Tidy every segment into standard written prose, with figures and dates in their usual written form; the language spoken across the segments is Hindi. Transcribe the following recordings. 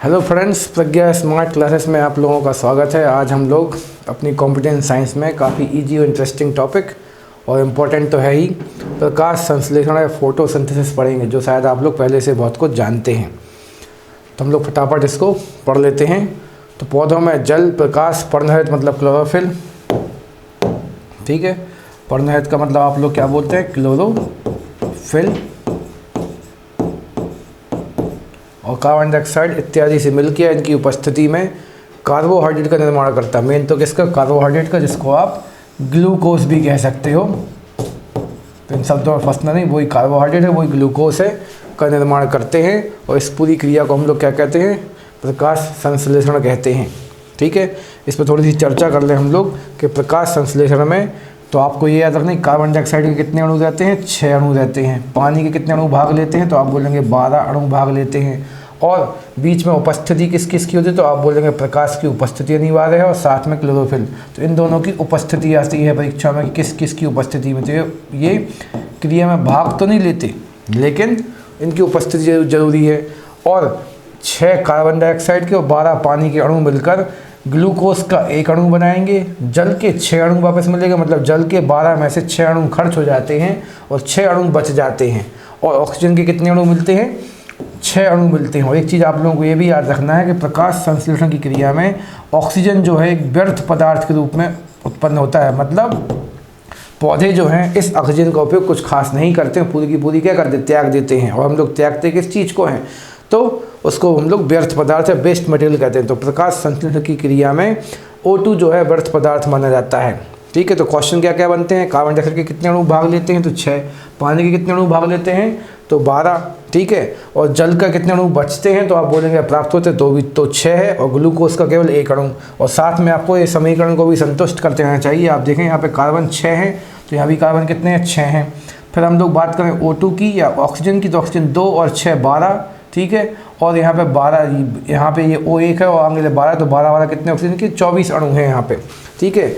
हेलो फ्रेंड्स, प्रज्ञा स्मार्ट क्लासेस में आप लोगों का स्वागत है। आज हम लोग अपनी कॉम्पिटेंस साइंस में काफ़ी इजी और इंटरेस्टिंग टॉपिक और इम्पोर्टेंट तो है ही प्रकाश संश्लेषण या फोटोसिंथेसिस पढ़ेंगे, जो शायद आप लोग पहले से बहुत कुछ जानते हैं। तो हम लोग फटाफट इसको पढ़ लेते हैं। तो पौधों में जल, प्रकाश, पर्णरहित मतलब क्लोरोफिल, ठीक है। पर्णरहित का मतलब आप लोग क्या बोलते हैं? क्लोरोफिल। और कार्बन डाइऑक्साइड इत्यादि से मिलकर इनकी उपस्थिति में कार्बोहाइड्रेट का निर्माण करता है। मेन तो किसका? कार्बोहाइड्रेट का, जिसको आप ग्लूकोज भी कह सकते हो। तो इन शब्दों में फंसना नहीं, वही कार्बोहाइड्रेट है, वही ग्लूकोज है, का निर्माण करते हैं। और इस पूरी क्रिया को हम लोग क्या कहते हैं? प्रकाश संश्लेषण कहते हैं, ठीक है। इस पर थोड़ी सी चर्चा कर लें हम लोग कि प्रकाश संश्लेषण में तो आपको ये याद रखना है, कार्बन डाइऑक्साइड के कितने अणु रहते हैं? 6 अणु रहते हैं। पानी के कितने अणु भाग लेते हैं? तो आप बोलेंगे 12 अणु भाग लेते हैं। और बीच में उपस्थिति किस किस की होती है? तो आप बोलेंगे प्रकाश की उपस्थिति अनिवार्य है और साथ में क्लोरोफिल। तो इन दोनों की उपस्थिति आती है परीक्षा में कि किस किस की उपस्थिति में। तो ये क्रिया में भाग तो नहीं लेते, लेकिन इनकी उपस्थिति जरूरी है। और 6 कार्बन डाइऑक्साइड के और 12 पानी के अणु मिलकर ग्लूकोज का एक अणु बनाएंगे। जल के 6 अणु वापस मिलेगा, मतलब जल के 12 में से 6 अणु खर्च हो जाते हैं और 6 अणु बच जाते हैं। और ऑक्सीजन के कितने अणु मिलते हैं? 6 अणु मिलते हैं। और एक चीज़ आप लोगों को ये भी याद रखना है कि प्रकाश संश्लेषण की क्रिया में ऑक्सीजन जो है एक व्यर्थ पदार्थ के रूप में उत्पन्न होता है। मतलब पौधे जो हैं इस ऑक्सीजन का उपयोग कुछ खास नहीं करते हैं, पूरी की पूरी क्या कर देते? त्याग देते हैं। और हम लोग त्यागते किस चीज़ को हैं? तो उसको हम लोग व्यर्थ पदार्थ या वेस्ट मटेरियल कहते हैं। तो प्रकाश संश्लेषण की क्रिया में O2 जो है व्यर्थ पदार्थ माना जाता है, ठीक है। तो क्वेश्चन क्या क्या बनते हैं? कार्बन डाइऑक्साइड के कितने अणु भाग लेते हैं? तो 6। पानी के कितने अणु भाग लेते हैं? तो 12, ठीक है। और जल का कितने अणु बचते हैं? तो आप बोलेंगे प्राप्त होते तो 6 है। और ग्लूकोज का केवल 1 अणु। और साथ में आपको ये समीकरण को भी संतुष्ट करते रहना चाहिए। आप देखें यहाँ पे कार्बन 6 है, तो यहाँ भी कार्बन कितने हैं? 6 हैं। फिर हम लोग बात करें O2 की या ऑक्सीजन की, तो ऑक्सीजन 2 और 6 12, ठीक है। और यहाँ पे 12, यहाँ पे ये O1 है और आगे 12, तो 12 कितने ऑक्सीजन के? 24 अणु हैं यहाँ पे, ठीक है।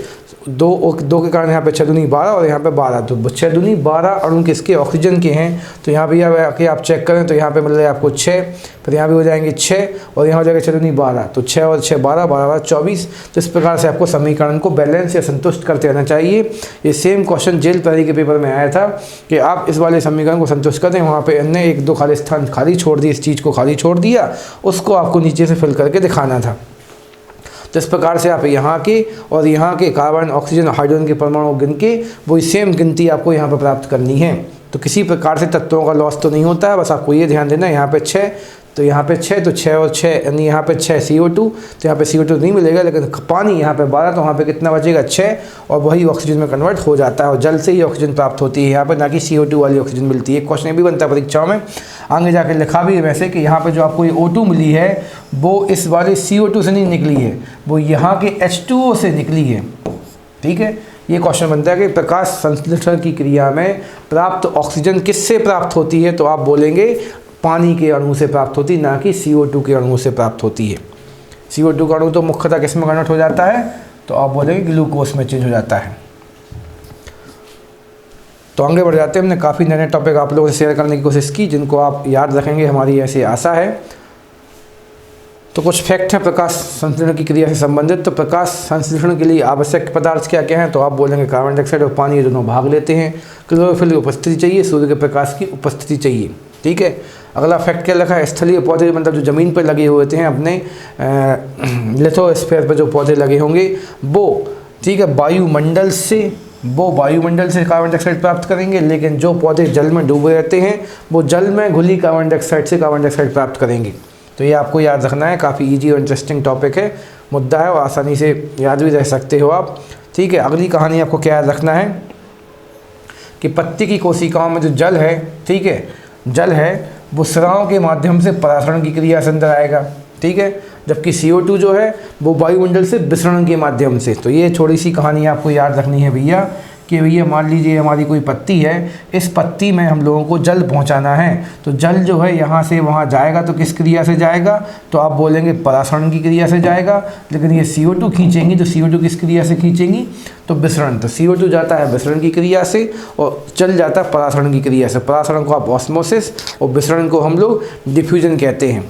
2 के कारण यहाँ पे 6 दूनी 12 और यहाँ पे 12, तो 6 दूनी 12 अणु किसके? ऑक्सीजन के हैं। तो यहाँ भी आके आप चेक करें तो यहाँ पे मिल रहा है आपको 6, फिर यहाँ भी हो जाएंगे 6 और यहाँ हो जाएगा 6 दूनी 12, तो 6 और 6 12, 12 24। तो इस प्रकार से आपको समीकरण को बैलेंस या संतुष्ट करते रहना चाहिए। ये सेम क्वेश्चन जेल तैयारी के पेपर में आया था कि आप इस वाले समीकरण को संतुष्ट कर दें। वहाँ पर इनने 1-2 खाली स्थान खाली छोड़ दिए, इस चीज़ को खाली छोड़ दिया, उसको आपको नीचे से फिल करके दिखाना था। तो इस प्रकार से आप यहाँ के और यहाँ के कार्बन, ऑक्सीजन, हाइड्रोजन के परमाणु गिन के वही सेम गिनती आपको यहाँ पर प्राप्त करनी है। तो किसी प्रकार से तत्वों का लॉस तो नहीं होता है, बस आपको ये ध्यान देना है। यहाँ पे 6, तो यहाँ पे 6, तो 6 और 6 यानी यहाँ पे 6 CO2, तो यहाँ पे CO2 नहीं मिलेगा, लेकिन पानी यहाँ पे 12, तो वहाँ पे कितना बचेगा? 6, और वही ऑक्सीजन में कन्वर्ट हो जाता है। और जल से ही ऑक्सीजन प्राप्त होती है यहाँ पर, ना कि CO2 वाली ऑक्सीजन मिलती है। क्वेश्चन ये भी बनता है परीक्षाओं में, आगे जाके लिखा भी है वैसे कि यहाँ पे जो आपको ये O2 मिली है वो इस वाले CO2 से नहीं निकली है, वो यहाँ के H2O से निकली है, ठीक है। ये क्वेश्चन बनता है कि प्रकाश संश्लेषण की क्रिया में प्राप्त ऑक्सीजन किससे प्राप्त होती है? तो आप बोलेंगे पानी के अणु से प्राप्त होती है, ना कि CO2 के अणु से प्राप्त होती है। CO2 का अणु तो मुख्यतः किस में कन्वर्ट हो जाता है? तो आप बोलेंगे ग्लूकोज में चेंज हो जाता है। तो आगे बढ़ जाते हैं। हमने काफ़ी नए टॉपिक आप लोगों से शेयर करने की कोशिश की, जिनको आप याद रखेंगे, हमारी ऐसी आशा है। तो कुछ फैक्ट हैं प्रकाश संश्लेषण की क्रिया से संबंधित। तो प्रकाश संश्लेषण के लिए आवश्यक पदार्थ क्या क्या हैं? तो आप बोलेंगे कार्बन डाइऑक्साइड और पानी, ये दोनों भाग लेते हैं। क्लोरोफिल की उपस्थिति चाहिए, सूर्य के प्रकाश की उपस्थिति चाहिए, ठीक है। अगला फैक्ट क्या लिखा है? स्थलीय पौधे, मतलब जो ज़मीन पर लगे हुए थे अपने लिथोस्फीयर पर जो पौधे लगे होंगे वो, ठीक है, वायुमंडल से कार्बन डाइऑक्साइड प्राप्त करेंगे। लेकिन जो पौधे जल में डूबे रहते हैं वो जल में घुली कार्बन डाइऑक्साइड से कार्बन डाइऑक्साइड प्राप्त करेंगे। तो ये आपको याद रखना है, काफ़ी इजी और इंटरेस्टिंग टॉपिक है, मुद्दा है, और आसानी से याद भी रह सकते हो आप, ठीक है। अगली कहानी आपको क्या याद रखना है कि पत्ती की कोशिकाओं में जो जल है, ठीक है, जल है वो स्राव के माध्यम से परासरण की क्रिया से अंदर आएगा, ठीक है। जबकि CO2 जो है वो वायुमंडल से विसरण के माध्यम से। तो ये थोड़ी सी कहानी आपको याद रखनी है भैया कि भैया मान लीजिए हमारी कोई पत्ती है, इस पत्ती में हम लोगों को जल पहुंचाना है। तो जल जो है यहाँ से वहाँ जाएगा, तो किस क्रिया से जाएगा? तो आप बोलेंगे परासरण की क्रिया से जाएगा। लेकिन ये CO2 खींचेंगी, तो CO2 किस क्रिया से खींचेंगी? तो विसरण। तो CO2 जाता है विसरण की क्रिया से और जल जाता है परासरण की क्रिया से। परासरण को आप ऑस्मोसिस और विसरण को हम लोग डिफ्यूजन कहते हैं।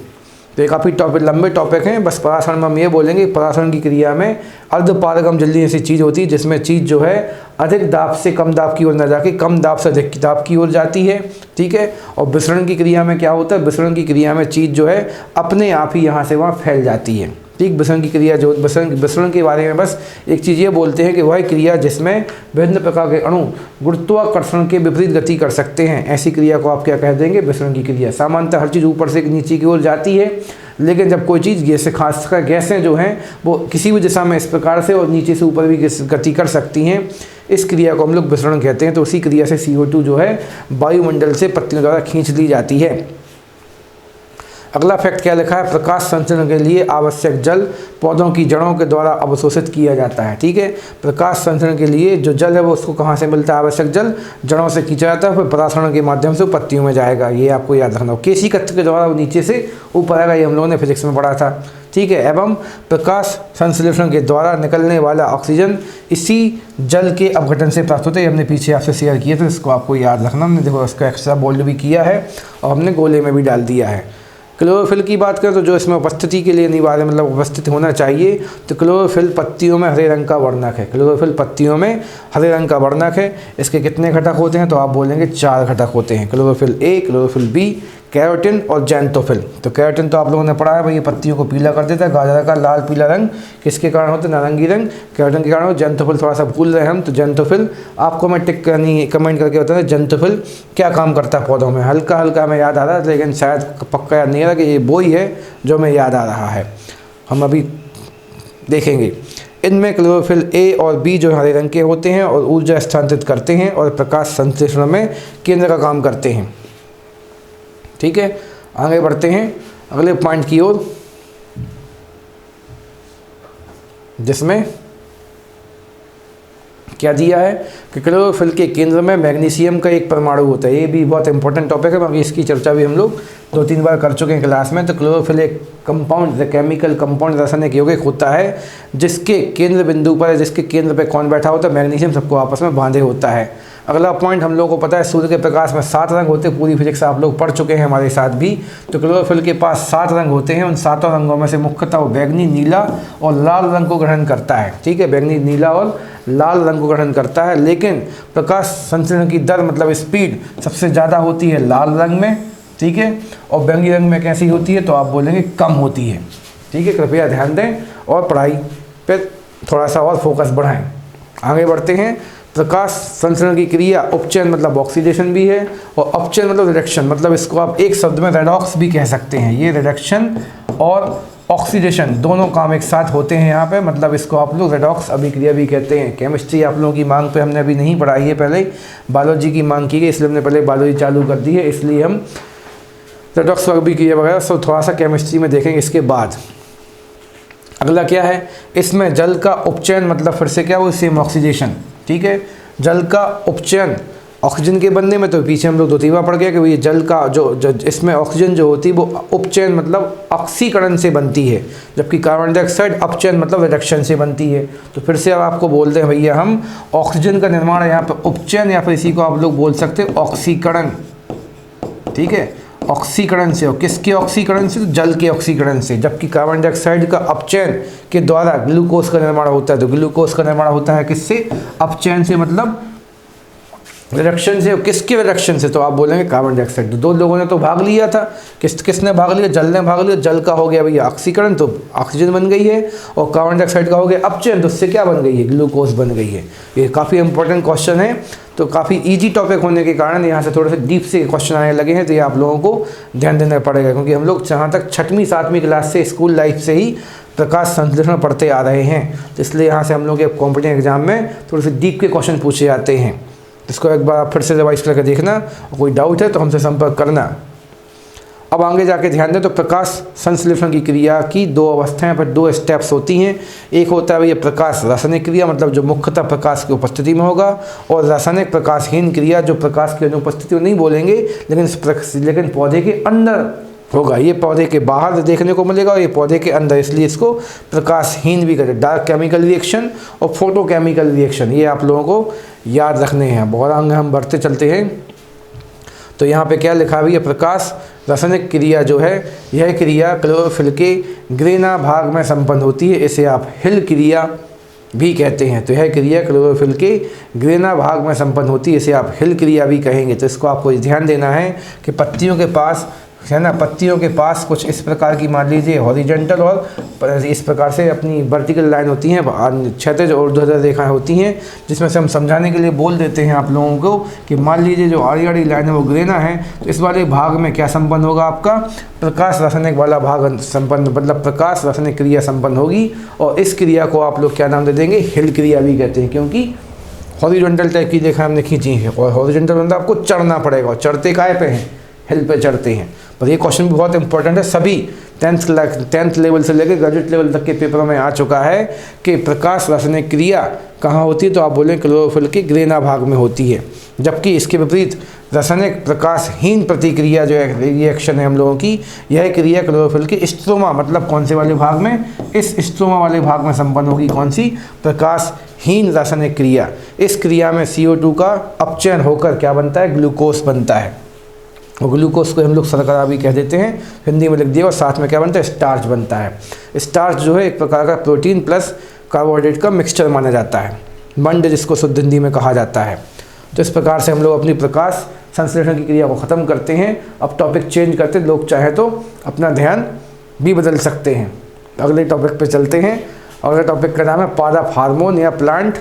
तो ये काफ़ी लंबे टॉपिक हैं। बस परासरण में हम ये बोलेंगे, परासरण की क्रिया में अर्धपारगम जल्दी ऐसी चीज़ होती है जिसमें चीज़ जो है अधिक दाब से कम दाब की ओर न जाके कम दाब से अधिक दाब की ओर जाती है, ठीक है। और विसरण की क्रिया में क्या होता है, विसरण की क्रिया में चीज़ जो है अपने आप ही यहाँ से वहाँ फैल जाती है, ठीक। विसरण की क्रिया जो विसरण के बारे में बस एक चीज़ ये बोलते हैं कि वह क्रिया जिसमें विभिन्न प्रकार के अणु गुरुत्वाकर्षण के विपरीत गति कर सकते हैं, ऐसी क्रिया को आप क्या कह देंगे, विसरण की क्रिया। सामान्यतः हर चीज़ ऊपर से नीचे की ओर जाती है, लेकिन जब कोई चीज़ गैसें, खासकर गैसें जो हैं वो किसी भी दिशा में इस प्रकार से और नीचे से ऊपर भी गति कर सकती हैं, इस क्रिया को हम लोग विसरण कहते हैं। तो उसी क्रिया से CO2 जो है वायुमंडल से पत्तियों द्वारा खींच ली जाती है। अगला फैक्ट क्या लिखा है, प्रकाश संचरण के लिए आवश्यक जल पौधों की जड़ों के द्वारा अवशोषित किया जाता है, ठीक है। प्रकाश संचरण के लिए जो जल है वो उसको कहाँ से मिलता है, आवश्यक जल जड़ों से खींचा जाता है, फिर परासरण के माध्यम से पत्तियों में जाएगा। ये आपको याद रखना हो। केसी कत्र के द्वारा वो नीचे से ऊपर आएगा, ये हम लोगों ने फिजिक्स में पढ़ा था, ठीक है। एवं प्रकाश संश्लेषण के द्वारा निकलने वाला ऑक्सीजन इसी जल के अपघटन से प्राप्त होता है। हमने पीछे आपसे शेयर किया था, इसको आपको याद रखना। हमने देखो इसका एक्स्ट्रा बोल्ड भी किया है और हमने गोले में भी डाल दिया है। क्लोरोफिल की बात करें तो जो इसमें उपस्थिति के लिए अनिवार्य मतलब उपस्थित होना चाहिए, तो क्लोरोफिल पत्तियों में हरे रंग का वर्णक है। क्लोरोफिल पत्तियों में हरे रंग का वर्णक है। इसके कितने घटक होते हैं, तो आप बोलेंगे 4 घटक होते हैं, chlorophyll A, chlorophyll B, carotene और जैंथोफिल। तो कैरोटिन तो आप लोगों ने पढ़ा है भाई, ये पत्तियों को पीला कर देता है। गाजर का लाल पीला रंग किसके कारण होता है, नारंगी रंग, कैरोटिन के कारण। जैंथोफिल थोड़ा सा भूल रहे हैं हम, तो जैंथोफिल आपको मैं टिक करनी कमेंट करके बताना जैंथोफिल क्या काम करता है पौधों में। हल्का हल्का हमें याद आ रहा है, लेकिन शायद पक्का याद नहीं आ रहा कि ये वो ही है जो हमें याद आ रहा है, हम अभी देखेंगे। इनमें क्लोरोफिल ए और बी जो हरे रंग के होते हैं और ऊर्जा स्थानांतरित करते हैं और प्रकाश संश्लेषण में केंद्र का काम करते हैं, ठीक है। आगे बढ़ते हैं अगले पॉइंट की ओर, जिसमें क्या दिया है कि क्लोरोफिल के केंद्र में मैग्नीशियम का एक परमाणु होता है। ये भी बहुत इंपॉर्टेंट टॉपिक है, बाकी इसकी चर्चा भी हम लोग 2-3 बार कर चुके हैं क्लास में। तो क्लोरोफिल एक कंपाउंड, केमिकल कंपाउंड, रासायनिक यौगिक होता है जिसके केंद्र बिंदु पर, जिसके केंद्र पर कौन बैठा होता है, मैग्नीशियम सबको आपस में बांधे होता है। अगला पॉइंट हम लोगों को पता है सूर्य के प्रकाश में 7 रंग होते हैं, पूरी फिजिक्स आप लोग पढ़ चुके हैं हमारे साथ भी। तो क्लोरोफिल के पास 7 रंग होते हैं, उन 7 रंगों में से मुख्यतः वो बैंगनी, नीला और लाल रंग को ग्रहण करता है, ठीक है। बैंगनी, नीला और लाल रंग को ग्रहण करता है, लेकिन प्रकाश संचरण की दर मतलब स्पीड सबसे ज़्यादा होती है लाल रंग में, ठीक है। और बैंगनी रंग में कैसी होती है, तो आप बोलेंगे कम होती है, ठीक है। कृपया ध्यान दें और पढ़ाई पर थोड़ा सा और फोकस बढ़ाएं। आगे बढ़ते हैं। प्रकाश संचरण की क्रिया उपचयन मतलब ऑक्सीडेशन भी है, और अपचयन मतलब रिडक्शन, मतलब इसको आप एक शब्द में रेडॉक्स भी कह सकते हैं। ये रिडक्शन और ऑक्सीडेशन दोनों काम एक साथ होते हैं यहाँ पे, मतलब इसको आप लोग रेडॉक्स अभिक्रिया भी कहते हैं। केमिस्ट्री आप लोगों की मांग पे हमने अभी नहीं पढ़ाई है, पहले बायोलॉजी की मांग की गई, इसलिए हमने पहले बायोलॉजी चालू कर दी है, इसलिए हम रेडॉक्स अभिक्रिया वगैरह सब थोड़ा सा केमिस्ट्री में देखेंगे इसके बाद। अगला क्या है, इसमें जल का उपचयन मतलब फिर से क्या वो सेम ऑक्सीडेशन, ठीक है। जल का उपचयन ऑक्सीजन के बनने में, तो पीछे हम लोग 2-3 बार पढ़ गया कि ये जल का जो इसमें ऑक्सीजन जो होती है वो उपचयन मतलब ऑक्सीकरण से बनती है, जबकि कार्बन डाइऑक्साइड अपचयन मतलब रिडक्शन से बनती है। तो फिर से अब आपको बोलते हैं भैया हम ऑक्सीजन का निर्माण यहाँ पर उपचयन, या फिर इसी को आप लोग बोल सकते हैं ऑक्सीकरण, ठीक है। ऑक्सीकरण से, और किसके ऑक्सीकरण से, तो जल के ऑक्सीकरण से। जबकि कार्बन डाइऑक्साइड का अपचयन के द्वारा ग्लूकोज का निर्माण होता है, तो ग्लूकोज का निर्माण होता है किससे, अपचयन से मतलब रिडक्शन से। किसके रिडक्शन से, तो आप बोलेंगे कार्बन डाइऑक्साइड। तो 2 लोगों ने तो भाग लिया था, किसने भाग लिया, जल ने भाग लिया। जल का हो गया भैया ऑक्सीकरण, तो ऑक्सीजन बन गई है, और कार्बन डाइऑक्साइड का हो गया अपचयन, तो उससे क्या बन गई है, ग्लूकोज बन गई है। ये काफ़ी इंपॉर्टेंट क्वेश्चन है, तो काफ़ी ईजी टॉपिक होने के कारण यहाँ से थोड़े से डीप से क्वेश्चन आने लगे हैं, तो ये आप लोगों को ध्यान देना पड़ेगा, क्योंकि हम लोग जहाँ तक 6वीं 7वीं क्लास से स्कूल लाइफ से ही प्रकाश संश्लेषण पढ़ते आ रहे हैं, तो इसलिए यहाँ से हम लोग के कॉम्पिटिटिव एग्जाम में थोड़े से डीप के क्वेश्चन पूछे जाते हैं। इसको एक बार फिर से रिवाइज करके देखना, और कोई डाउट है तो हमसे संपर्क करना। अब आगे जाके ध्यान दें, तो प्रकाश संश्लेषण की क्रिया की 2 अवस्थाएं पर 2 स्टेप्स होती हैं। एक होता है ये प्रकाश रासायनिक क्रिया, मतलब जो मुख्यतः प्रकाश की उपस्थिति में होगा, और रासायनिक प्रकाशहीन क्रिया जो प्रकाश की अनुपस्थिति में नहीं बोलेंगे, लेकिन पौधे के अंदर होगा। ये पौधे के बाहर देखने को मिलेगा और ये पौधे के अंदर, इसलिए इसको प्रकाशहीन भी कहते हैं। डार्क केमिकल रिएक्शन और फोटो केमिकल रिएक्शन, ये आप लोगों को याद रखने हैं। बहुत आगे हम बढ़ते चलते हैं, तो यहाँ पे क्या लिखा हुआ है, प्रकाश रासायनिक क्रिया जो है, यह क्रिया क्लोरोफिल के ग्रेना भाग में संपन्न होती है, इसे आप हिल क्रिया भी कहते हैं। तो यह क्रिया क्लोरोफिल के ग्रेना भाग में संपन्न होती है, इसे आप हिल क्रिया भी कहेंगे। तो इसको आपको ध्यान देना है कि पत्तियों के पास है ना, पत्तियों के पास कुछ इस प्रकार की मान लीजिए हॉरिजॉन्टल और इस प्रकार से अपनी वर्टिकल लाइन होती हैं, क्षैतिज और ऊर्ध्वाधर रेखाएं होती हैं, जिसमें से हम समझाने के लिए बोल देते हैं आप लोगों को कि मान लीजिए जो आड़ी आड़ी लाइन है वो ग्रेना है, तो इस वाले भाग में क्या संपन्न होगा, आपका प्रकाश रासायनिक वाला भाग संपन्न, मतलब प्रकाश रासायनिक क्रिया संपन्न होगी। और इस क्रिया को आप लोग क्या नाम दे देंगे, हिल क्रिया भी कहते हैं, क्योंकि हॉरिजॉन्टल टाइप की रेखा हमने खींची है और हॉरिजॉन्टल मतलब आपको चढ़ना पड़ेगा, और चढ़ते काय पे हैं, हिल पे चढ़ते हैं। पर ये क्वेश्चन भी बहुत इंपॉर्टेंट है, सभी 10th लेवल से लेकर ग्रेजुएट लेवल तक के पेपरों में आ चुका है कि प्रकाश रासायनिक क्रिया कहाँ होती है, तो आप बोलें क्लोरोफिल के ग्रेना भाग में होती है। जबकि इसके विपरीत रासायनिक प्रकाशहीन प्रतिक्रिया जो है, रिएक्शन है हम लोगों की, यह क्रिया क्लोरोफिल के स्ट्रोमा, मतलब कौन से वाले भाग में, इस स्ट्रोमा वाले भाग में संपन्न होगी। कौन सी, प्रकाशहीन रासायनिक क्रिया। इस क्रिया में CO2 का अपचयन होकर क्या बनता है, ग्लूकोज बनता है, और ग्लूकोज को हम लोग शर्करा भी कह देते हैं, हिंदी में लिख दिया। और साथ में क्या बनता है, स्टार्च बनता है। स्टार्च जो है एक प्रकार का प्रोटीन प्लस कार्बोहाइड्रेट का मिक्सचर माना जाता है, मंड जिसको शुद्ध हिंदी में कहा जाता है। तो इस प्रकार से हम लोग अपनी प्रकाश संश्लेषण की क्रिया को ख़त्म करते हैं। अब टॉपिक चेंज करते, लोग चाहे तो अपना ध्यान भी बदल सकते हैं। अगले टॉपिक पे चलते हैं। अगले टॉपिक का नाम है पादप हार्मोन या प्लांट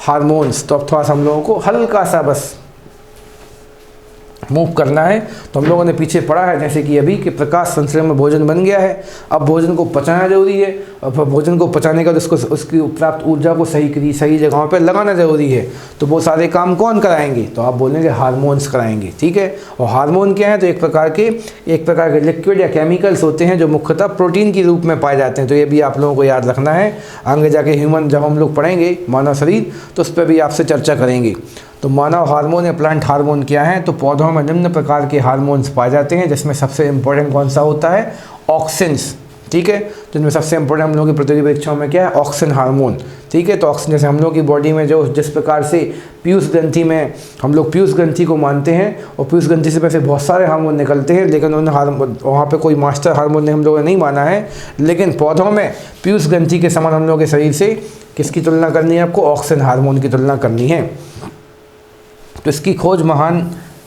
हार्मोन्स। तो अब थोड़ा सा हम लोगों को हल्का सा बस मूव करना है। तो हम लोगों ने पीछे पढ़ा है जैसे कि अभी कि प्रकाश संश्लेषण में भोजन बन गया है, अब भोजन को पचाना जरूरी है, और भोजन को पचाने का उसको उसकी प्राप्त ऊर्जा को सही जगहों पर लगाना जरूरी है। तो वो सारे काम कौन कराएंगे, तो आप बोलेंगे हार्मोन्स कराएंगे, ठीक है। और हार्मोन क्या है, तो एक प्रकार के लिक्विड या केमिकल्स होते हैं जो मुख्यतः प्रोटीन के रूप में पाए जाते हैं। तो ये भी आप लोगों को याद रखना है, आगे जाके ह्यूमन जब हम लोग पढ़ेंगे मानव शरीर, तो उस पर भी आपसे चर्चा करेंगे। तो मानव हार्मोन या प्लांट हार्मोन क्या है, तो पौधों में निम्न प्रकार के हार्मोन्स पाए जाते हैं, जिसमें सबसे इंपॉर्टेंट कौन सा होता है, ऑक्सिन्स, ठीक है। तो इनमें सबसे इंपॉर्टेंट हम लोगों की प्रतियोगी परीक्षाओं में क्या है, ऑक्सिन हार्मोन, ठीक है। तो ऑक्सिन जैसे हम लोग की बॉडी में जो जिस प्रकार से पीयूष ग्रंथि में हम लोग पीयूष ग्रंथि को मानते हैं, और पीयूष ग्रंथि से वैसे बहुत सारे हार्मोन निकलते हैं, लेकिन उन हार्मोन वहाँ पे कोई मास्टर हार्मोन ने हम लोगों ने नहीं माना है। लेकिन पौधों में पीयूष ग्रंथि के समान हम लोगों के शरीर से किसकी तुलना करनी है, आपको ऑक्सिन हार्मोन की तुलना करनी है। तो इसकी खोज महान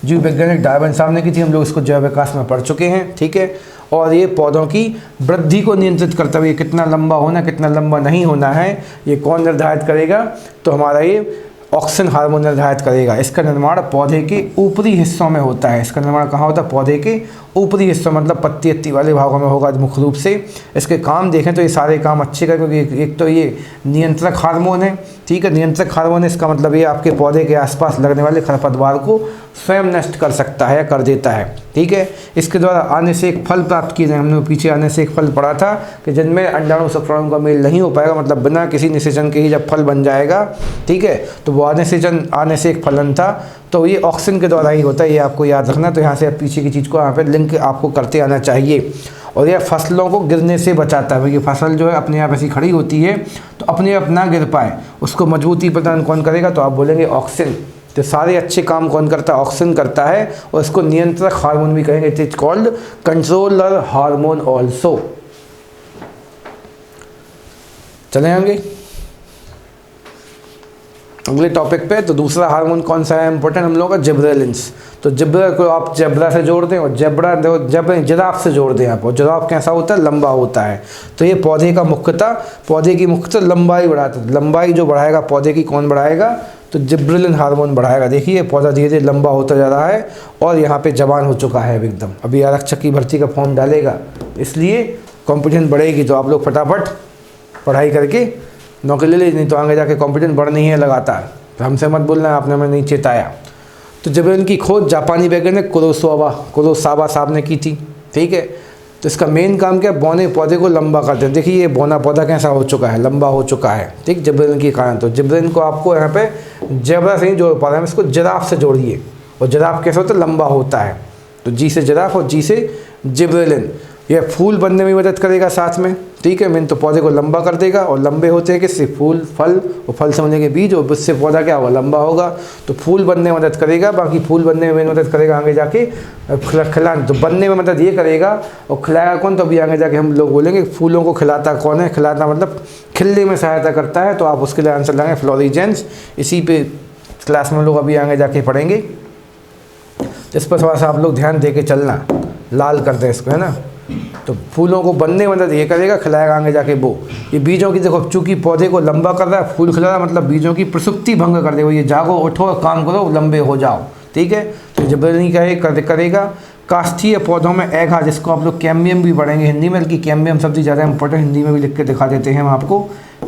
जीव वैज्ञानिक डार्विन साहब ने की थी, हम लोग इसको जैव विकास में पढ़ चुके हैं, ठीक है। और ये पौधों की वृद्धि को नियंत्रित करता है, कितना लंबा होना कितना लंबा नहीं होना है, ये कौन निर्धारित करेगा, तो हमारा ये ऑक्सिन हार्मोन निर्धारित करेगा। इसका निर्माण पौधे के ऊपरी हिस्सों में होता है। इसका निर्माण कहाँ होता है, पौधे के ऊपरी हिस्सों, मतलब पत्ती वाले भागों में होगा मुख्य रूप से। इसके काम देखें तो ये सारे काम अच्छे कर, क्योंकि एक तो ये नियंत्रक हार्मोन है, ठीक है। नियंत्रक हार्मोन है, इसका मतलब ये आपके पौधे के आसपास लगने वाले खरपतवार को स्वयं नष्ट कर सकता है या कर देता है, ठीक है। इसके द्वारा आने से एक फल प्राप्त किए जाए, हमने पीछे आने से एक फल पढ़ा था कि जिनमें अंडाणु शुक्राणु का मेल नहीं हो पाएगा, मतलब बिना किसी निषेचन के ही जब फल बन जाएगा, ठीक है, तो वो आने से एक फलन था, तो ये ऑक्सिन के द्वारा ही होता है, ये आपको याद रखना। तो यहाँ से आप पीछे की चीज़ को यहाँ पे लिंक आपको करते आना चाहिए। और यह फसलों को गिरने से बचाता है, क्योंकि फसल जो है अपने आप ऐसी खड़ी होती है तो अपने आप ना गिर पाए, उसको मजबूती प्रदान कौन करेगा, तो आप बोलेंगे ऑक्सिन। तो सारे अच्छे काम कौन करता है, ऑक्सिन करता है, और इसको नियंत्रक हार्मोन भी कहेंगे, it is called controller hormone also. चले आगे अगले टॉपिक पे। तो दूसरा हार्मोन कौन सा है इंपॉर्टेंट हम लोगों का, जिब्रेलिन्स। तो जिब्रा को आप जेब्रा से जोड़ दें, और जिराफ से जोड़ दें आप, और जिराफ कैसा होता है, लंबा होता है। तो ये पौधे की मुख्यतः लंबाई बढ़ाता है। लंबाई जो बढ़ाएगा पौधे की, कौन बढ़ाएगा, तो जिब्रेलिन हार्मोन बढ़ाएगा। देखिए पौधा धीरे धीरे लंबा होता जा रहा है, और यहाँ पे जवान हो चुका है एकदम। अभी आरक्षक की भर्ती का फॉर्म डालेगा, इसलिए कॉम्पिटिशन बढ़ेगी। तो आप लोग फटाफट पढ़ाई करके नौकरी ले ली, नहीं तो आगे जाके कॉम्पिटिशन बढ़नी है लगातार। तो हमसे मत बोलना आपने हमें नहीं चेताया। तो जिब्रेलिन की खोज जापानी वैज्ञानिक कुरोसावा साहब ने की थी, ठीक है। तो इसका मेन काम क्या है, बौने पौधे को लंबा करते हैं। देखिए ये बौना पौधा कैसा हो चुका है, लंबा हो चुका है, ठीक, जिब्रेलिन के कारण। तो जिब्रेलिन को आपको यहाँ पे जेब्रा से ही जोड़ पा रहे हैं, इसको जिराफ से जोड़िए। और जिराफ कैसा होता है, लंबा होता है। तो जी से जिराफ और जी से जिब्रेलिन। यह फूल बनने में मदद करेगा साथ में, ठीक है। मेन तो पौधे को लंबा कर देगा, और लंबे होते हैं किससे, फूल फल, और फल से होने के बीज, और उससे पौधा क्या होगा, लंबा होगा। तो फूल बनने में मदद करेगा। बाकी फूल बनने में मदद करेगा आगे जाके खिला, तो बनने में मदद ये करेगा, और खिलाएगा कौन, तो अभी आगे जाके हम लोग बोलेंगे फूलों को खिलाता कौन है। खिलाता मतलब खिलने में सहायता करता है, तो आप उसके लिए आंसर लाएंगे फ्लोरीजेंस। इसी पे क्लास में लोग अभी आगे जाके पढ़ेंगे, इस पर थोड़ा सा आप लोग ध्यान दे के चलना। लाल कर दें इसको, है ना। तो फूलों को बनने में मदद ये करेगा, खिलाएगा आगे जाके वो। ये बीजों की देखो, चूंकि पौधे को लंबा कर रहा है, फूल खिला रहा है, मतलब बीजों की प्रसुप्ति भंग कर देगा। ये जागो, उठो, काम करो, लंबे हो जाओ, ठीक है। तो जबरदस्ती करेगा। काष्ठीय पौधों में एघा, जिसको आप लोग कैम्बियम भी पढ़ेंगे हिंदी में, बल्कि कैम्बियम शब्द ज़्यादा इंपॉर्टेंट, हिंदी में भी लिख के दिखा देते हैं हम आपको,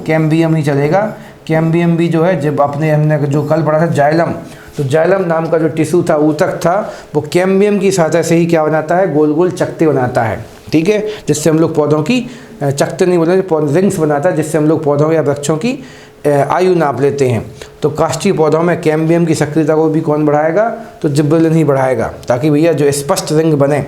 कैम्बियम ही चलेगा। कैम्बियम भी जो है, जब हमने जो कल पढ़ा था जाइलम, तो जाइलम नाम का जो टिश्यू था, ऊतक था, वो कैम्बियम की सहायता से ही क्या बनाता है, गोल गोल चकते बनाता है, ठीक है। जिससे हम लोग पौधों की चकते नहीं बोलते, रिंग्स बनाता है, जिससे हम लोग पौधों या वृक्षों की आयु नाप लेते हैं। तो काष्ठीय पौधों में कैम्बियम की सक्रियता को भी कौन बढ़ाएगा, तो जिब्रेलिन ही बढ़ाएगा, ताकि भैया जो स्पष्ट रिंग बने।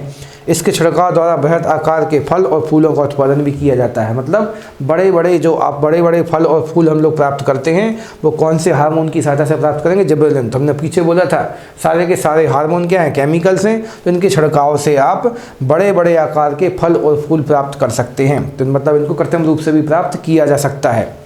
इसके छिड़काव द्वारा बृहद आकार के फल और फूलों का उत्पादन भी किया जाता है। मतलब बड़े बड़े फल और फूल हम लोग प्राप्त करते हैं, वो कौन से हार्मोन की सहायता से प्राप्त करेंगे, जिब्रेलिन। तो हमने पीछे बोला था सारे के सारे हार्मोन क्या हैं, केमिकल्स हैं। तो इनके छिड़काव से आप बड़े बड़े आकार के फल और फूल प्राप्त कर सकते हैं। तो मतलब इनको कृत्रिम रूप से भी प्राप्त किया जा सकता है।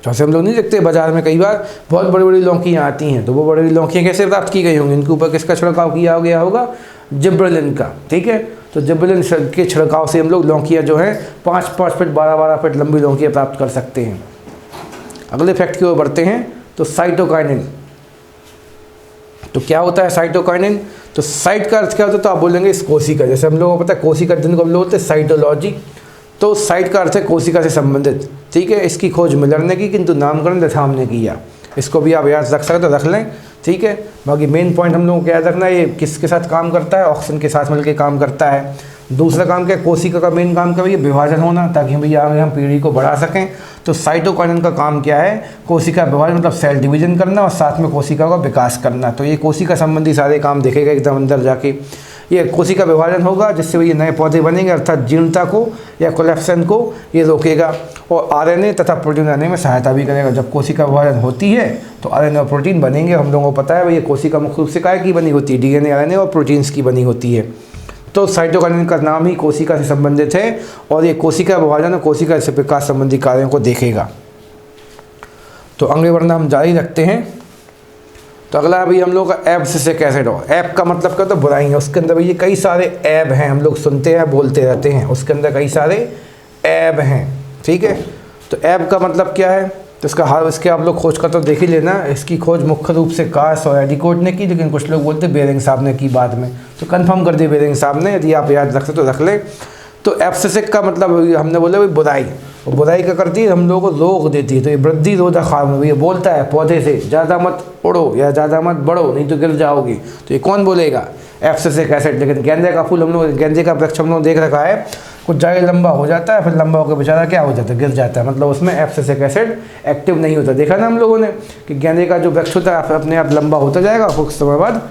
जैसे हम लोग नहीं देखते बाजार में कई बार बहुत बड़ी बड़ी लौकियाँ आती हैं, तो वो बड़ी लौकियाँ कैसे प्राप्त की गई होंगी, इनके ऊपर किसका छिड़काव किया गया होगा, जिब्रेलिन का, ठीक है। तो जिब्रेलिन के छिड़काव से हम लोग लौकियाँ जो हैं 5-5 फीट 12-12 फीट लंबी लौकियाँ प्राप्त कर सकते हैं। अगले फैक्ट की ओर बढ़ते हैं, तो साइटोकाइनिन। तो क्या होता है साइटोकाइनिन, तो साइट का अर्थ क्या होता है, तो आप बोलेंगे इस कोशिका, जैसे हम लोगों को पता है कोशिका जिनको हम लोग बोलते हैं साइटोलॉजी, तो साइट का अर्थ है कोशिका से संबंधित, ठीक है। इसकी खोज मिलर ने की, किंतु नामकरण लथाम ने किया। इसको भी आप याद रख सकते तो रख लें, ठीक है। बाकी मेन पॉइंट हम लोगों को याद रखना है, ये किसके साथ काम करता है, ऑक्सीजन के साथ मिलकर काम करता है। दूसरा काम क्या है, कोशिका का मेन काम क्या है, विभाजन होना, ताकि भैया आगे हम पीढ़ी को बढ़ा सकें। तो साइटोकाइनिन का काम क्या है, कोशिका विभाजन मतलब सेल डिवीजन करना, और साथ में कोशिका का विकास करना। तो ये कोशिका संबंधी सारे काम देखेगा एकदम अंदर जाके। ये कोशिका विभाजन होगा, जिससे ये नए पौधे बनेंगे, अर्थात जीर्णता को या कोलेप्सन को ये रोकेगा, और आरएनए तथा प्रोटीन बनाने में सहायता भी करेगा। जब कोशिका विभाजन होती है तो आरएनए और प्रोटीन बनेंगे। हम लोगों को पता है भाई ये कोशिका मुख्य रूप से काय की बनी होती है, डीएनए, आरएनए और प्रोटीन्स की बनी होती है। तो साइटोकाइनिन का नाम ही कोशिका से संबंधित है, और ये कोशिका विभाजन और कोशिका से विकास संबंधी कार्यों को देखेगा। तो आगे बढ़ना हम जारी रखते हैं। तो अगला अभी हम लोग का एब्सिसिक एसिड हो। ऐब का मतलब क्या होता है, बुराई है। उसके अंदर भैया कई सारे ऐब हैं, हम लोग सुनते हैं बोलते रहते हैं, उसके अंदर कई सारे ऐब हैं, ठीक है। तो ऐब का मतलब क्या है, तो इसके आप लोग खोज कर तो देख ही लेना। इसकी खोज मुख्य रूप से कास और एडिकोट ने की, लेकिन कुछ लोग बोलते बेरिंग साहब ने की बाद में, तो कंफर्म कर दिए बेरिंग साहब ने। यदि आप याद रखते तो रख लें। तो एब्सिसिक का मतलब हमने बोला भाई बुराई, और बुराई का करती है हम लोगों को रोक देती है। तो ये वृद्धि रोधक हार्मोन, ये बोलता है पौधे से ज़्यादा मत उड़ो या ज़्यादा मत बढ़ो, नहीं तो गिर जाओगे। तो ये कौन बोलेगा, एब्सिसिक एसिड। लेकिन गेंदे का फूल हम लोग, गेंदे का वृक्ष हम लोग देख रखा है, कुछ जगह लंबा हो जाता है, फिर लंबा होकर बेचारा क्या हो जाता है, गिर जाता है। मतलब उसमें एब्सिसिक एसिड एक्टिव नहीं होता। देखा ना हम लोगों ने कि गेंदे का जो वृक्ष होता है अपने आप लंबा होता जाएगा, कुछ समय बाद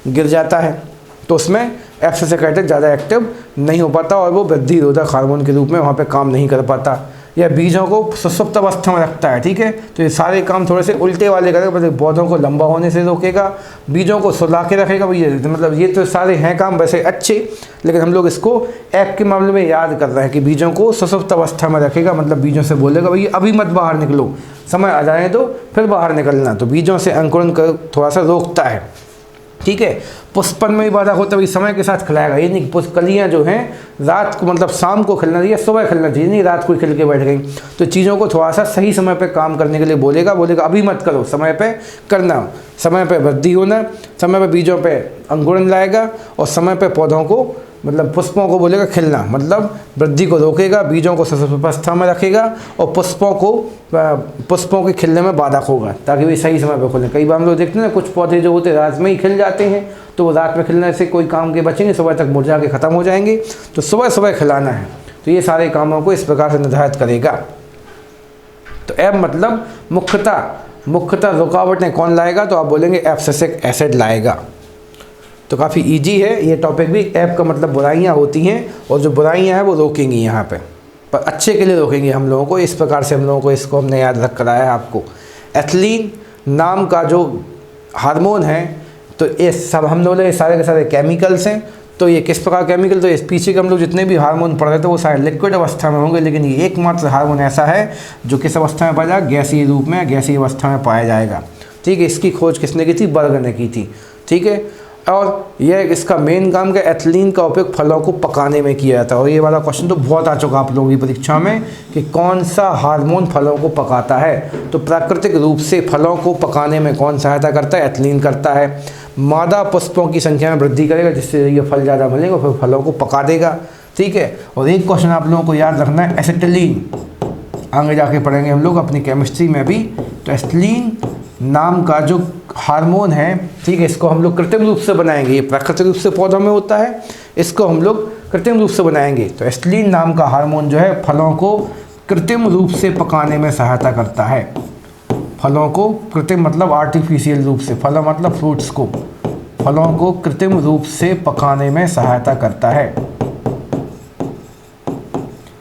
गिर जाता है। तो उसमें एब्सिसिक एसिड ज़्यादा एक्टिव नहीं हो पाता, और वो वृद्धि रोधक हार्मोन के रूप में वहाँ पे काम नहीं कर पाता। यह बीजों को सुसुप्त अवस्था में रखता है, ठीक है। तो ये सारे काम थोड़े से उल्टे वाले करेगा, मतलब पौधों को लंबा होने से रोकेगा, बीजों को सुला के रखेगा। भैया मतलब ये तो सारे हैं काम वैसे अच्छे, लेकिन हम लोग इसको ऐप के मामले में याद कर रहे हैं कि बीजों को सुसुप्त अवस्था में रखेगा। मतलब बीजों से बोलेगा भैया अभी मत बाहर निकलो, समय आ जाए तो फिर बाहर निकलना। तो बीजों से अंकुरण कर थोड़ा सा रोकता है, ठीक है। पुष्पन में भी बाधा होता है, समय के साथ खिलाएगा। ये नहीं कलियाँ जो हैं रात को मतलब शाम को खिलना चाहिए, सुबह खिलना चाहिए, नहीं रात को ही खिल के बैठ गई। तो चीज़ों को थोड़ा सा सही समय पे काम करने के लिए बोलेगा अभी मत करो, समय पे करना, समय पे वृद्धि होना, समय पे बीजों पे अंकुरण लाएगा, और समय पे पौधों को मतलब पुष्पों को बोलेगा खिलना, मतलब वृद्धि को रोकेगा, बीजों को सुसुप्तावस्था में रखेगा, और पुष्पों के खिलने में बाधक होगा, ताकि वे सही समय पर खुलें। कई बार हम लोग देखते हैं ना कुछ पौधे जो होते हैं रात में ही खिल जाते हैं, तो वो रात में खिलने से कोई काम के बचेंगे, सुबह तक मुरझा के ख़त्म हो जाएंगे। तो सुबह सुबह खिलाना है। तो ये सारे कामों को इस प्रकार से निर्धारित करेगा। तो ऐब मतलब मुख्यतः रुकावटें कौन लाएगा, तो आप बोलेंगे एब्सिसिक एसिड लाएगा। तो काफ़ी इजी है ये टॉपिक भी। ऐप का मतलब बुराइयाँ होती हैं और जो बुराइयाँ हैं वो रोकेंगी यहाँ पर अच्छे के लिए रोकेंगे हम लोगों को। इस प्रकार से हम लोगों को इसको हमने याद रख कराया है आपको। एथिलीन नाम का जो हार्मोन है, तो ये सब हम लोग सारे के सारे केमिकल्स हैं। तो ये किस प्रकार केमिकल, तो इस पीछे के हम लोग जितने भी हार्मोन पढ़ रहे थे वो सारे लिक्विड अवस्था में होंगे, लेकिन ये एकमात्र हार्मोन ऐसा है जो किस अवस्था में पाया जाएगा, गैसीय रूप में, गैसीय अवस्था में पाया जाएगा। ठीक है, इसकी खोज किसने की थी, बर्गर ने की थी। ठीक है, और यह इसका मेन काम का एथिलीन का उपयोग फलों को पकाने में किया जाता है। और ये वाला क्वेश्चन तो बहुत आ चुका आप लोगों की परीक्षा में कि कौन सा हार्मोन फलों को पकाता है। तो प्राकृतिक रूप से फलों को पकाने में कौन सहायता करता है, एथिलीन करता है। मादा पुष्पों की संख्या में वृद्धि करेगा, जिससे ये फल ज़्यादा मिलेंगे, फिर फलों को पका देगा। ठीक है, और एक क्वेश्चन आप लोगों को याद रखना है, एसिटिलीन, आगे जाके पढ़ेंगे हम लोग अपनी केमिस्ट्री में भी। तो एसिटिलीन नाम का जो हार्मोन है, ठीक है, इसको हम लोग कृत्रिम रूप से बनाएंगे। ये प्राकृतिक रूप से पौधों में होता है, इसको हम लोग कृत्रिम रूप से बनाएंगे। तो एसिटिलीन नाम का हार्मोन जो है फलों को कृत्रिम रूप से पकाने में सहायता करता है। फलों को कृत्रिम मतलब आर्टिफिशियल रूप से, फलों मतलब फ्रूट्स को, फलों को कृत्रिम रूप से पकाने में सहायता करता है।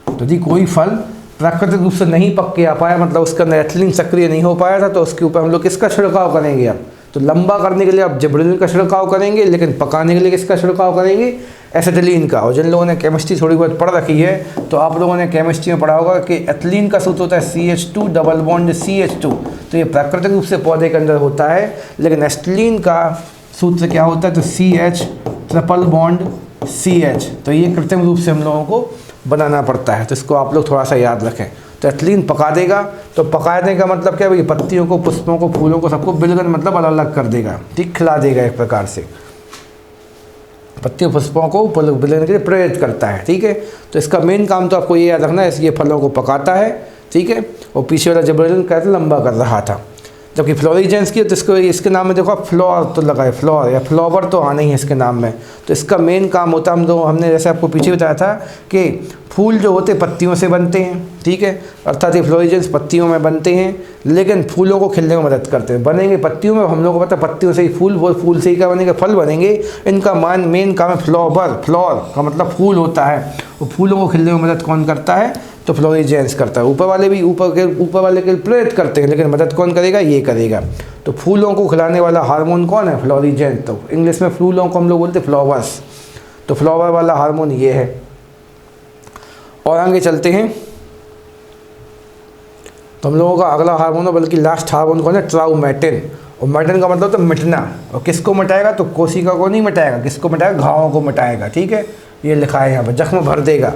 तो यदि कोई फल प्राकृतिक रूप से नहीं पक के आ पाया, मतलब उसके अंदर एथिलीन सक्रिय नहीं हो पाया था, तो उसके ऊपर हम लोग किसका छिड़काव करेंगे अब, तो लंबा करने के लिए अब जिब्रेलिन का छिड़काव करेंगे, लेकिन पकाने के लिए किसका छिड़काव करेंगे, एसिटिलीन का। और जिन लोगों ने केमिस्ट्री थोड़ी बहुत पढ़ रखी है, तो आप लोगों ने केमिस्ट्री में पढ़ा होगा कि एथिलीन का सूत्र होता है CH2 डबल बॉन्ड CH2। तो ये प्राकृतिक रूप से पौधे के अंदर होता है, लेकिन एसिटिलीन का सूत्र क्या होता है, तो CH ट्रिपल बॉन्ड CH। तो ये कृत्रिम रूप से हम लोगों को बनाना पड़ता है, तो इसको आप लोग थोड़ा सा याद रखें। तो एथिलीन पका देगा, तो पकाने का मतलब क्या है भाई, पत्तियों को, पुष्पों को, फूलों को, सबको बिलगन मतलब अलग अलग कर देगा। ठीक, खिला देगा एक प्रकार से, पत्तियों पुष्पों को बिलगन के लिए प्रेरित करता है। ठीक है, तो इसका मेन काम तो आपको ये याद रखना है, ये फलों को पकाता है। ठीक है, और पीछे वाला जिब्रेलिन कहते लंबा कर रहा था। जबकि फ्लोरीजेंस की, तो इसको इसके नाम में देखो फ्लोर तो लगा है, फ्लोर या फ्लावर तो आना ही है इसके नाम में। तो इसका मेन काम होता है, हमने जैसे आपको पीछे बताया था कि फूल जो होते पत्तियों से बनते हैं। ठीक है, अर्थात ये फ्लोरीजेंस पत्तियों में बनते हैं, लेकिन फूलों को खिलने में मदद करते हैं। बनेंगे पत्तियों में, हम लोग को पता है पत्तियों से ही फूल, वो फूल से ही क्या बनेंगे, फल बनेंगे। इनका मेन काम है फ्लावर, फ्लोर का मतलब फूल होता है, वो फूलों को खिलने में मदद कौन करता है, तो फ्लोरीजेंस करता है। ऊपर वाले भी ऊपर वाले के प्रेरित करते हैं, लेकिन मदद कौन करेगा, ये करेगा। तो फूलों को खिलाने वाला हार्मोन कौन है, फ्लोरीजेंस। तो इंग्लिश में फूलों को हम लोग बोलते हैं फ्लावर्स। तो फ्लावर वाला हार्मोन ये है। और आगे चलते हैं, तो हम लोगों का अगला हार्मोन है, बल्कि लास्ट हार्मोन कौन है, ट्राउमेटिन। और मेटिन का मतलब तो मिटना। और किसको मिटाएगा, तो कोशिका को नहीं मिटाएगा, किसको मिटाएगा, घावों को मिटाएगा। ठीक है, ये लिखा है यहाँ पर, जख्म भर देगा।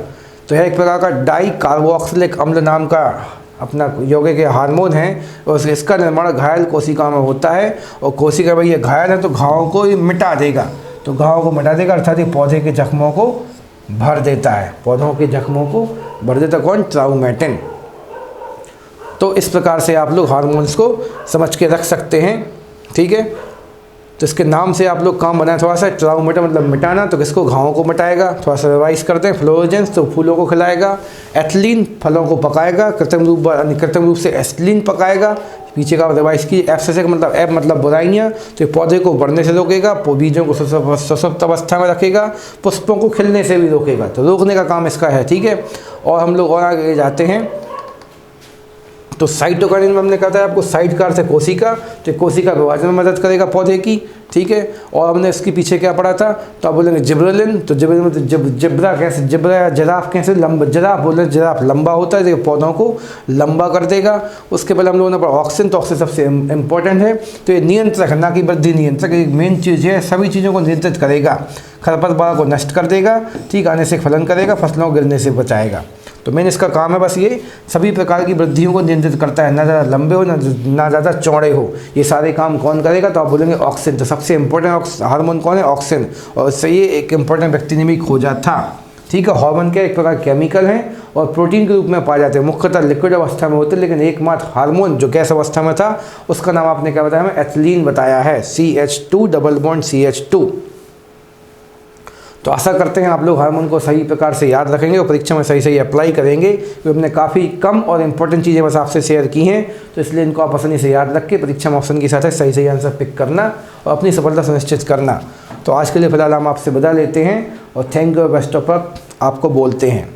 तो यह एक प्रकार का डाई कार्बोक्सिलिक अम्ल नाम का अपना यौगिक हार्मोन है, और इसका निर्माण घायल कोशिका में होता है। और कोशिका में ये घायल है तो घावों को ये मिटा देगा, तो घावों को मिटा देगा, अर्थात ये पौधे के जख्मों को भर देता है, पौधों के जख्मों को भर देता कौन, ट्राउमेटिन। तो इस प्रकार से आप लोग हार्मोन्स को समझ के रख सकते हैं। ठीक है, तो इसके नाम से आप लोग काम बनाए थोड़ा सा, ट्राउमेटिन मतलब मिटाना, तो किसको, घावों को मिटाएगा। थोड़ा सा रिवाइज करते हैं, फ्लोरोजेंस तो फूलों को खिलाएगा, एथिलीन फलों को पकाएगा, कृत्रिम रूप से एसिटिलीन पकाएगा। पीछे का रिवाइज की, एफ से मतलब एफ मतलब बुराइयाँ, तो ये पौधे को बढ़ने से रोकेगा, बीजों को सुषुप्त अवस्था में रखेगा, पुष्पों को खिलने से भी रोकेगा, तो रोकने का काम इसका है। ठीक है, और हम लोग और आगे जाते हैं, तो साइटोकाइनिन में हमने कहा था आपको, साइट का अर्थ है कोशिका, तो कोशिका विभाजन में मदद करेगा पौधे की। ठीक है, और हमने इसके पीछे क्या पढ़ा था, तो आप बोलेंगे जिब्रेलिन। तो जिब्रेलिन जिब्रा कैसे, जिब्रा या जिराफ कैसे, लंबा, जिराफ बोले, जिराफ लंबा होता है, तो पौधों को लंबा कर देगा। उसके पहले हम लोगों ने पढ़ा ऑक्सीजन, तो ऑक्सीजन सबसे इंपॉर्टेंट है। तो ये नियंत्रक है, ना कि वृद्धि नियंत्रक, एक मेन चीज़ है, सभी चीज़ों को नियंत्रित करेगा, खरपतवार को नष्ट कर देगा, ठीक, आने से फलन करेगा, फसलों को गिरने से बचाएगा। तो मेन इसका काम है बस ये, सभी प्रकार की वृद्धियों को नियंत्रित करता है, ना ज़्यादा लंबे हो ना ज़्यादा चौड़े हो, ये सारे काम कौन करेगा, तो आप बोलेंगे ऑक्सीजन। तो सबसे इंपॉर्टेंट हार्मोन कौन है, ऑक्सीजन। और इससे ये एक इंपॉर्टेंट व्यक्ति ने भी खोजा था। ठीक है, हार्मोन के एक प्रकार केमिकल हैं और प्रोटीन के रूप में पाए जाते हैं, मुख्यतः लिक्विड अवस्था में होते हैं, लेकिन एकमात्र हार्मोन जो गैस अवस्था में था उसका नाम आपने क्या बताया, हमें एथिलीन बताया है, CH2 डबल बॉन्ड CH2। तो आशा करते हैं आप लोग हार्मोन को सही प्रकार से याद रखेंगे और परीक्षा में सही सही अप्लाई करेंगे, क्योंकि हमने काफ़ी कम और इंपॉर्टेंट चीज़ें बस आपसे शेयर की हैं, तो इसलिए इनको आप आसानी से याद रख के परीक्षा में ऑप्शन के साथ सही सही आंसर पिक करना और अपनी सफलता सुनिश्चित करना। तो आज के लिए फ़िलहाल हम आपसे बता लेते हैं और thank you, best of luck आपको बोलते हैं।